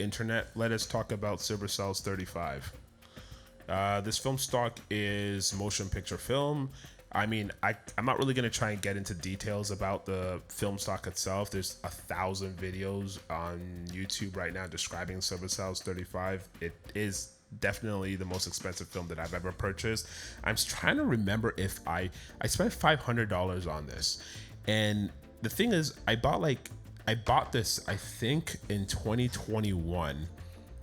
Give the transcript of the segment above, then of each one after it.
internet, let us talk about Silver Cells 35. This film stock is motion picture film. I mean, I'm not really going to try and get into details about the film stock itself. There's 1,000 videos on YouTube right now describing Silver Cells 35. It is definitely the most expensive film that I've ever purchased. I'm trying to remember if I spent $500 on this. And the thing is, I bought this, I think, in 2021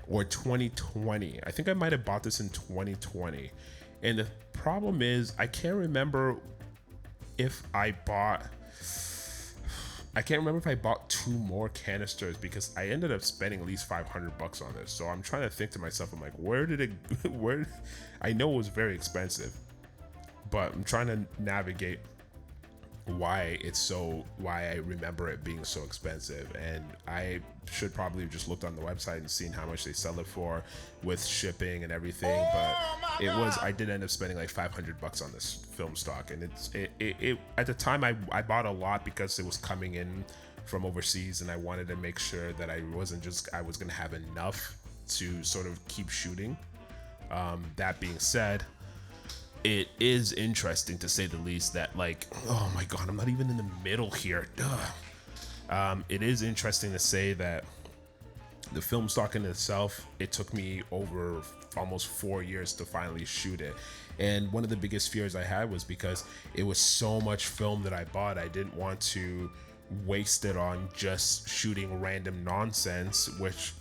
or 2020. I think I might have bought this in 2020. And the problem is, I can't remember if I bought two more canisters, because I ended up spending at least $500 on this. So I'm trying to think to myself, I'm like, where did it where I know it was very expensive, but I'm trying to navigate why I remember it being so expensive. And I should probably have just looked on the website and seen how much they sell it for with shipping and everything. But I did end up spending like $500 on this film stock. And it at the time I bought a lot because it was coming in from overseas, and I wanted to make sure that I was going to have enough to sort of keep shooting. That being said, it is interesting, to say the least, that, like, oh my god, I'm not even in the middle here. It is interesting to say that the film stock in itself, it took me over almost 4 years to finally shoot it. And one of the biggest fears I had was because it was so much film that I bought, I didn't want to waste it on just shooting random nonsense, which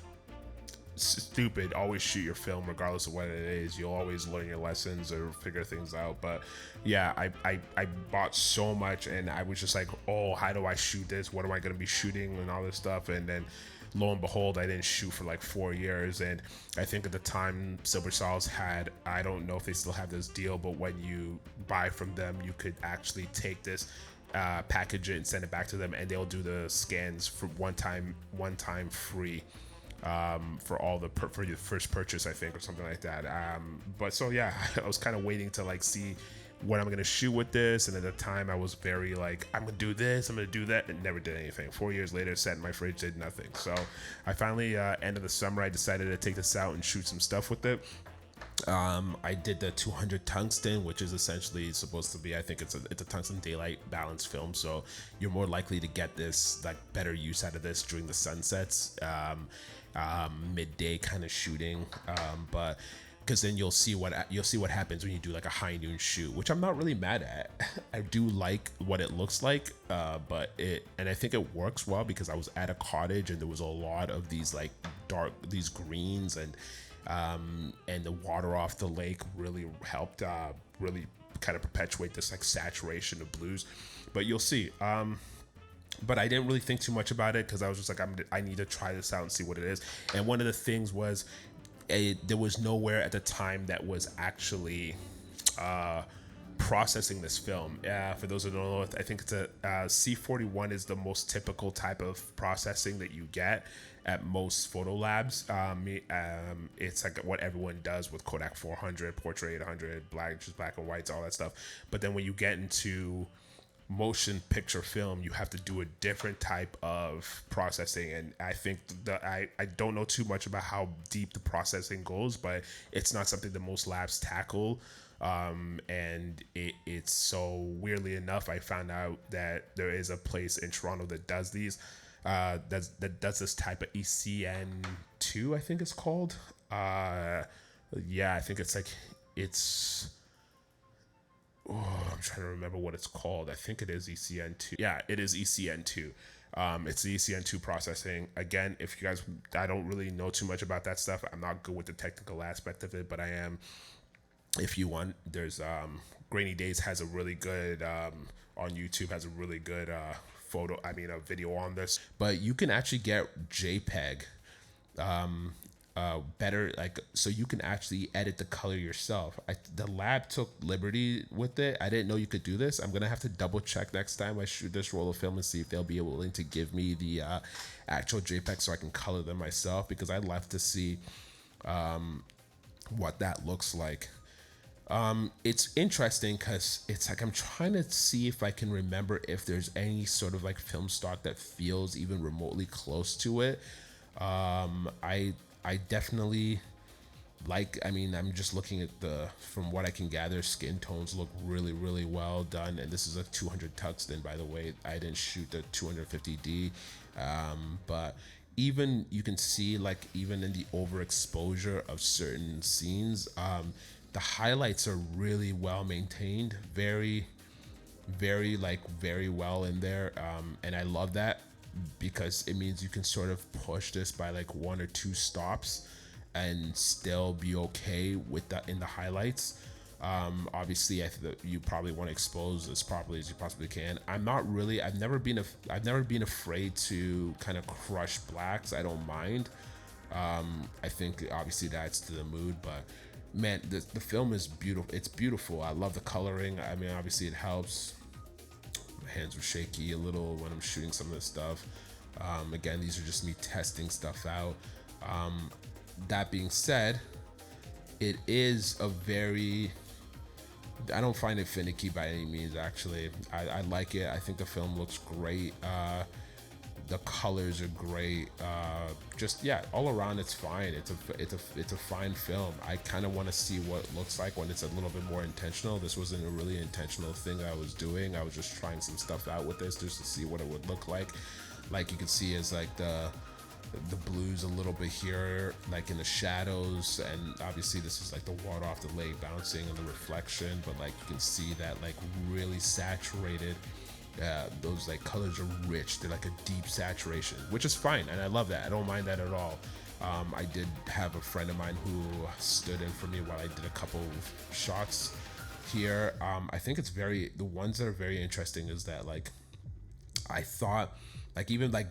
stupid. Always shoot your film regardless of what it is. You'll always learn your lessons or figure things out. But yeah, I bought so much, and I was just like, oh, how do I shoot this? What am I going to be shooting and all this stuff? And then lo and behold, I didn't shoot for like 4 years. And I think at the time Silver Cells had, I don't know if they still have this deal, but when you buy from them, you could actually take this, package it and send it back to them, and they'll do the scans for one time free, for your first purchase, I think, or something like that. But so yeah, I was kind of waiting to like see what I'm gonna shoot with this, and at the time I was very like, I'm gonna do this, I'm gonna do that, and never did anything. 4 years later, sat in my fridge, did nothing. So I finally, end of the summer, I decided to take this out and shoot some stuff with it. I did the 200 tungsten, which is essentially supposed to be, I think it's a tungsten daylight balance film, so you're more likely to get this like better use out of this during the sunsets, midday kind of shooting, but because then you'll see what happens when you do like a high noon shoot, which I'm not really mad at. I do like what it looks like, but I think it works well because I was at a cottage and there was a lot of these like these greens, and the water off the lake really helped really kind of perpetuate this like saturation of blues. But you'll see. But I didn't really think too much about it because I was just like, I need to try this out and see what it is. And one of the things was, there was nowhere at the time that was actually processing this film. For those who don't know, I think it's a C41 is the most typical type of processing that you get at most photo labs. It's like what everyone does with Kodak 400, Portrait 800, just black and whites, all that stuff. But then when you get into motion picture film, you have to do a different type of processing, and I think I don't know too much about how deep the processing goes, but it's not something that most labs tackle. And it's so, weirdly enough, I found out that there is a place in Toronto that does these, that does this type of ECN2, I think it's called. Yeah, I think it's I'm trying to remember what it's called. I think it is ECN2. Yeah, it is ECN2. It's the ECN2 processing. Again, if you guys, I don't really know too much about that stuff. I'm not good with the technical aspect of it, but I am. If you want, there's Grainy Days has a really good, on YouTube, has a really good a video on this. But you can actually get JPEG better, like, so you can actually edit the color yourself. The lab took liberty with it. I didn't know you could do this. I'm gonna have to double check next time I shoot this roll of film and see if they'll be willing to give me the actual JPEG so I can color them myself, because I'd love to see what that looks like. It's interesting because it's like I'm trying to see if I can remember if there's any sort of like film stock that feels even remotely close to it. I definitely like, I mean, I'm just looking at the, from what I can gather, skin tones look really well done. And this is a 200 tungsten, by the way. I didn't shoot the 250D, but even you can see, like, even in the overexposure of certain scenes, the highlights are really well maintained, very well in there, and I love that because it means you can sort of push this by like 1 or 2 stops and still be okay with that in the highlights. Obviously, I think that you probably want to expose as properly as you possibly can. I've never been afraid to kind of crush blacks. I don't mind. I think obviously that's to the mood, but man, the film is beautiful. It's beautiful. I love the coloring. I mean, obviously it helps. My hands were shaky a little when I'm shooting some of this stuff. Again, these are just me testing stuff out. That being said, it is a very, I don't find it finicky by any means. Actually, I like it. I think the film looks great. The colors are great. Just, yeah, all around it's fine. It's a fine film. I kind of want to see what it looks like when it's a little bit more intentional. This wasn't a really intentional thing I was doing. I was just trying some stuff out with this just to see what it would look like. Like you can see as like the blues a little bit here, like in the shadows, and obviously this is like the water off the lake bouncing and the reflection, but like you can see that like really saturated. Those like colors are rich. They're like a deep saturation, which is fine, and I love that. I don't mind that at all. I did have a friend of mine who stood in for me while I did a couple of shots here. I think it's the ones that are very interesting is that like I thought like even like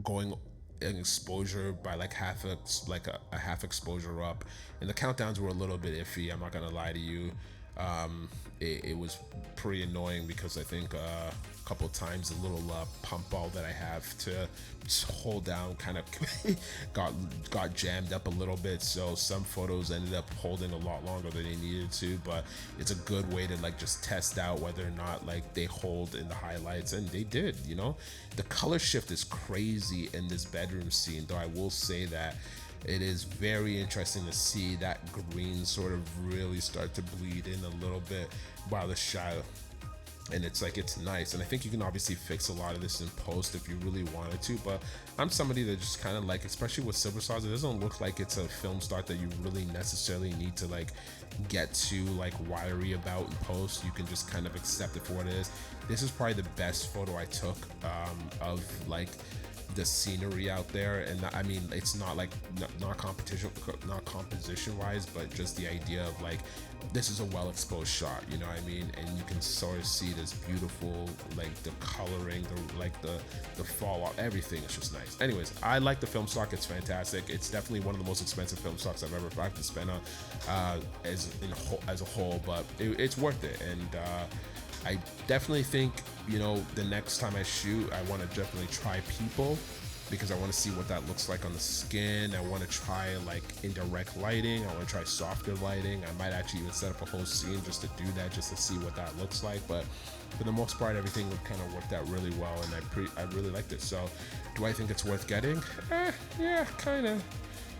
going an exposure by like a half exposure up, and the countdowns were a little bit iffy. I'm not gonna lie to you. It was pretty annoying because I think a couple of times the little pump ball that I have to hold down kind of got jammed up a little bit, so some photos ended up holding a lot longer than they needed to, but it's a good way to like just test out whether or not like they hold in the highlights, and they did. You know, the color shift is crazy in this bedroom scene, though I will say that it is very interesting to see that green sort of really start to bleed in a little bit while the shadow, and it's like, it's nice. And I think you can obviously fix a lot of this in post if you really wanted to, but I'm somebody that just kind of like, especially with Silver Stars, it doesn't look like it's a film stock that you really necessarily need to like get to like wiry about in post. You can just kind of accept it for what it is. This is probably the best photo I took of like the scenery out there, and I mean, it's not like not composition wise, but just the idea of like, this is a well exposed shot, you know what I mean? And you can sort of see this beautiful, like the coloring, the fall off, everything is just nice. Anyways, I like the film stock. It's fantastic. It's definitely one of the most expensive film stocks I've ever had to spend on as a whole, but it's worth it. And I definitely think, you know, the next time I shoot, I want to definitely try people, because I want to see what that looks like on the skin. I want to try like indirect lighting. I want to try softer lighting. I might actually even set up a whole scene just to do that, just to see what that looks like. But for the most part, everything kind of worked out really well, and I really liked it. So do I think it's worth getting? Yeah, kind of.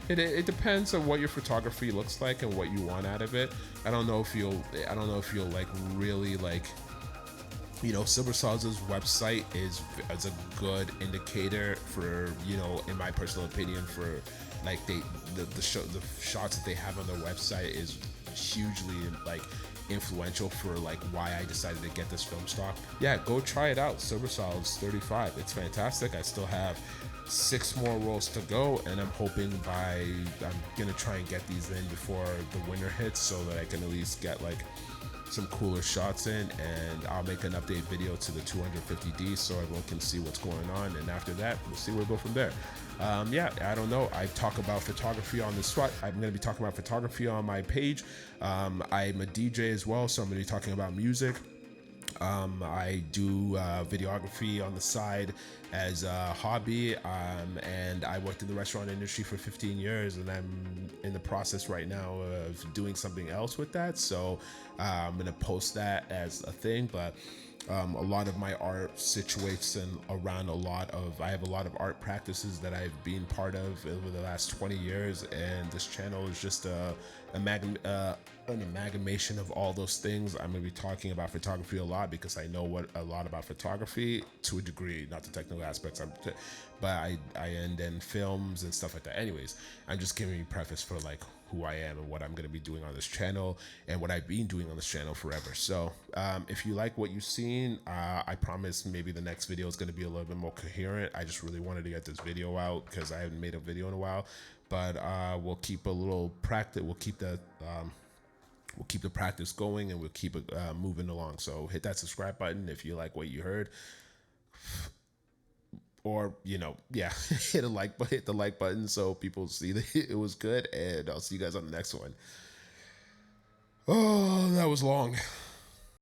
It depends on what your photography looks like and what you want out of it. I don't know if you'll like really like, you know, Silver Stars' website is a good indicator for, you know, in my personal opinion, for like the shots that they have on their website is hugely like influential for like why I decided to get this film stock. Yeah, go try it out. Silver Stars 35. It's fantastic. I still have 6 more rolls to go, and I'm hoping I'm gonna try and get these in before the winter hits, so that I can at least get like some cooler shots in, and I'll make an update video to the 250D so everyone can see what's going on, and after that we'll see where we go from there. Yeah, I don't know. I talk about photography on this spot. I'm going to be talking about photography on my page. I'm a DJ as well, so I'm going to be talking about music. I do videography on the side, as a hobby, and I worked in the restaurant industry for 15 years, and I'm in the process right now of doing something else with that. So I'm gonna post that as a thing, but a lot of my art situates in around a lot of I have a lot of art practices that I've been part of over the last 20 years, and this channel is just an amalgamation of all those things. I'm going to be talking about photography a lot because I know a lot about photography to a degree, not the technical aspects, but I end in films and stuff like that. Anyways, I'm just giving you preface for like who I am and what I'm going to be doing on this channel and what I've been doing on this channel forever. So if you like what you've seen, I promise maybe the next video is going to be a little bit more coherent. I just really wanted to get this video out because I haven't made a video in a while, but we'll keep a little practice. We'll keep the practice going, and we'll keep it moving along. So hit that subscribe button if you like what you heard, or yeah, hit the like button so people see that it was good. And I'll see you guys on the next one. Oh, that was long.